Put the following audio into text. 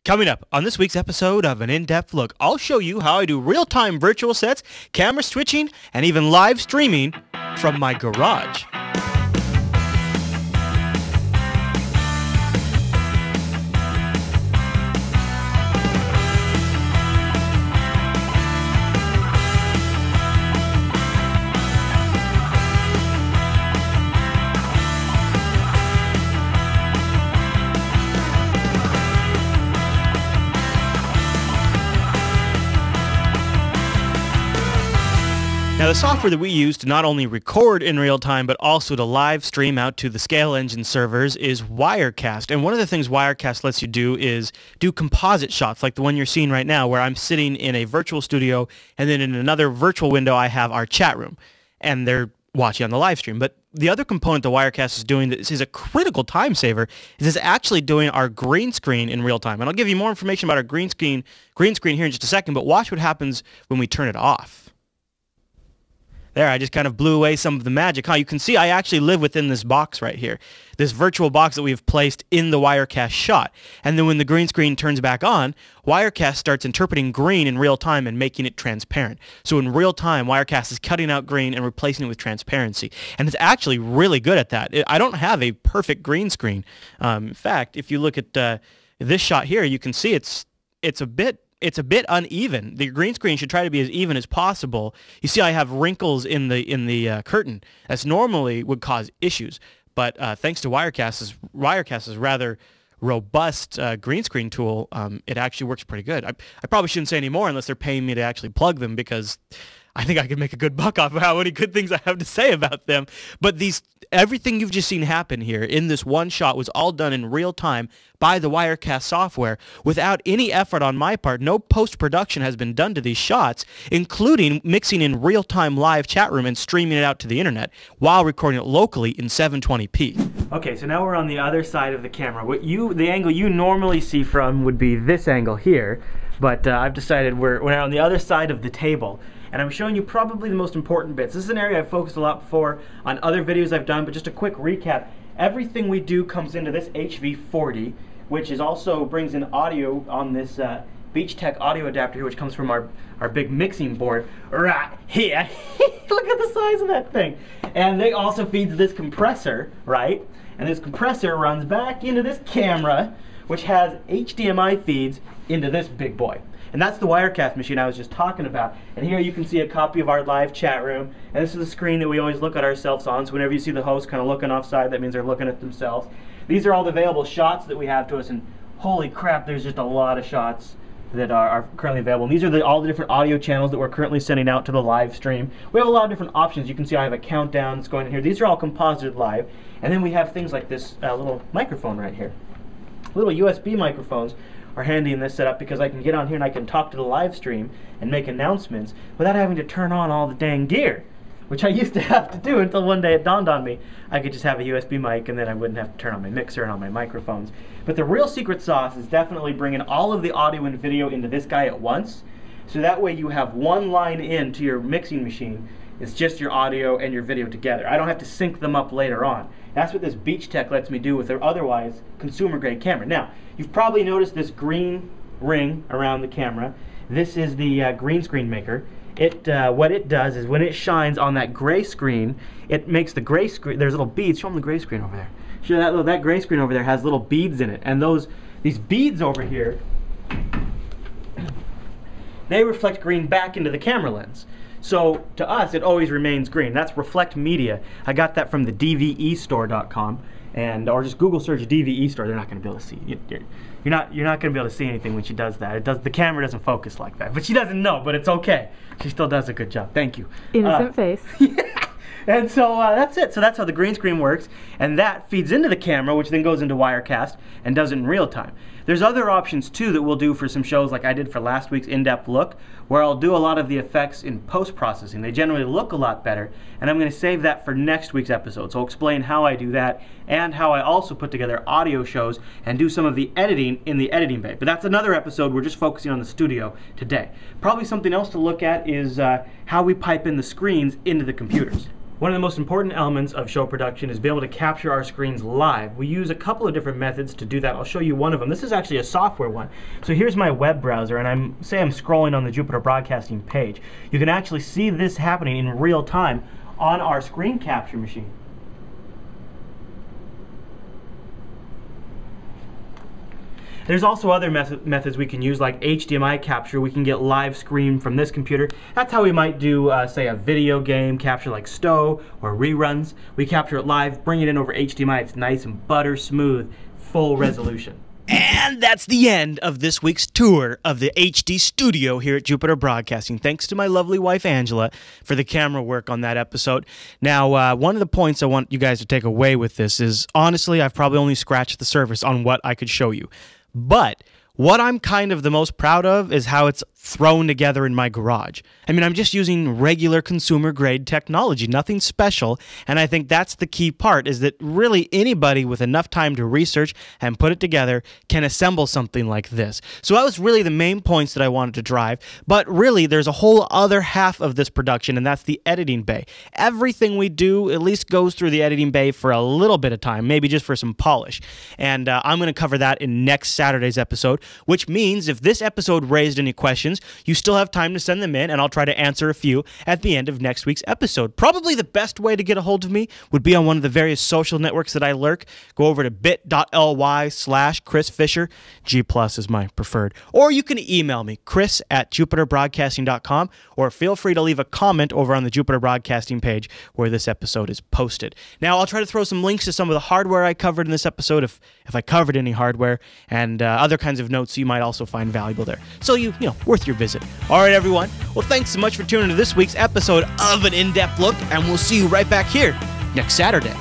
Coming up on this week's episode of An In-Depth Look, I'll show you how I do real-time virtual sets, camera switching, and even live streaming from my garage. Now, the software that we use to not only record in real time, but also to live stream out to the Scale Engine servers is Wirecast. And one of the things Wirecast lets you do is do composite shots, like the one you're seeing right now, where I'm sitting in a virtual studio, and then in another virtual window, I have our chat room, and they're watching on the live stream. But the other component that Wirecast is doing that is a critical time saver is it's actually doing our green screen in real time. And I'll give you more information about our green screen here in just a second, but watch what happens when we turn it off. There, I just kind of blew away some of the magic. You can see I actually live within this box right here, this virtual box that we've placed in the Wirecast shot. And then when the green screen turns back on, Wirecast starts interpreting green in real time and making it transparent. So in real time, Wirecast is cutting out green and replacing it with transparency. And it's actually really good at that. I don't have a perfect green screen. In fact, if you look at this shot here, you can see it's a bit uneven. The green screen should try to be as even as possible. You see I have wrinkles in the curtain. That's normally would cause issues, but thanks to Wirecast's rather robust green screen tool, it actually works pretty good. I probably shouldn't say any more unless they're paying me to actually plug them, because I think I could make a good buck off of how many good things I have to say about them. But everything you've just seen happen here in this one shot was all done in real time by the Wirecast software without any effort on my part. No post-production has been done to these shots, including mixing in real-time live chat room and streaming it out to the internet while recording it locally in 720p. Okay, so now we're on the other side of the camera. The angle you normally see from would be this angle here, but I've decided we're now on the other side of the table. And I'm showing you probably the most important bits. This is an area I've focused a lot before on other videos I've done, but just a quick recap. Everything we do comes into this HV40, which also brings in audio on this Beach Tech audio adapter here, which comes from our big mixing board right here. Look at the size of that thing. And they also feeds this compressor, right? And this compressor runs back into this camera, which has HDMI feeds into this big boy. And that's the Wirecast machine I was just talking about. And here you can see a copy of our live chat room. And this is the screen that we always look at ourselves on. So whenever you see the host kind of looking offside, that means they're looking at themselves. These are all the available shots that we have to us. And holy crap, there's just a lot of shots that are currently available. And these are all the different audio channels that we're currently sending out to the live stream. We have a lot of different options. You can see I have a countdown that's going in here. These are all composited live. And then we have things like this little microphone right here. Little USB microphones are handy in this setup because I can get on here and I can talk to the live stream and make announcements without having to turn on all the dang gear, which I used to have to do until one day it dawned on me I could just have a USB mic and then I wouldn't have to turn on my mixer and on my microphones. But the real secret sauce is definitely bringing all of the audio and video into this guy at once, so that way you have one line in to your mixing machine. It's just your audio and your video together. I don't have to sync them up later on. That's what this Beach Tech lets me do with their otherwise consumer-grade camera. Now, you've probably noticed this green ring around the camera. This is the green screen maker. What it does is when it shines on that gray screen, it makes the gray screen, there's little beads. Show them the gray screen over there. Show that gray screen over there has little beads in it. And these beads over here, they reflect green back into the camera lens. So to us, it always remains green. That's Reflect Media. I got that from the DVEstore.com, or just Google search DVE store. They're not going to be able to see. You're not going to be able to see anything when she does that. The camera doesn't focus like that, but she doesn't know. But it's okay. She still does a good job. Thank you. Innocent face. Yeah. And so that's it. So that's how the green screen works, and that feeds into the camera, which then goes into Wirecast and does it in real time. There's other options too that we'll do for some shows, like I did for last week's In-Depth Look, where I'll do a lot of the effects in post-processing. They generally look a lot better, and I'm going to save that for next week's episode. So I'll explain how I do that and how I also put together audio shows and do some of the editing in the editing bay. But that's another episode. We're just focusing on the studio today. Probably something else to look at is how we pipe in the screens into the computers. One of the most important elements of show production is being able to capture our screens live. We use a couple of different methods to do that. I'll show you one of them. This is actually a software one. So here's my web browser, and I'm scrolling on the Jupiter Broadcasting page. You can actually see this happening in real time on our screen capture machine. There's also other methods we can use, like HDMI capture. We can get live screen from this computer. That's how we might do, say, a video game capture like Stowe or reruns. We capture it live, bring it in over HDMI. It's nice and butter smooth, full resolution. And that's the end of this week's tour of the HD studio here at Jupiter Broadcasting. Thanks to my lovely wife, Angela, for the camera work on that episode. Now, one of the points I want you guys to take away with this is, honestly, I've probably only scratched the surface on what I could show you. But what I'm kind of the most proud of is how it's thrown together in my garage. I mean, I'm just using regular consumer-grade technology, nothing special, and I think that's the key part, is that really anybody with enough time to research and put it together can assemble something like this. So that was really the main points that I wanted to drive, but really there's a whole other half of this production, and that's the editing bay. Everything we do at least goes through the editing bay for a little bit of time, maybe just for some polish, and I'm going to cover that in next Saturday's episode, which means if this episode raised any questions, you still have time to send them in, and I'll try to answer a few at the end of next week's episode. Probably the best way to get a hold of me would be on one of the various social networks that I lurk. Go over to bit.ly/Chris Fisher. G+ is my preferred. Or you can email me, chris@jupiterbroadcasting.com, or feel free to leave a comment over on the Jupiter Broadcasting page where this episode is posted. Now, I'll try to throw some links to some of the hardware I covered in this episode, if I covered any hardware, and other kinds of notes you might also find valuable there. So, you know, worth your visit. All right, everyone. Well, thanks so much for tuning in to this week's episode of An In-Depth Look, and we'll see you right back here next Saturday.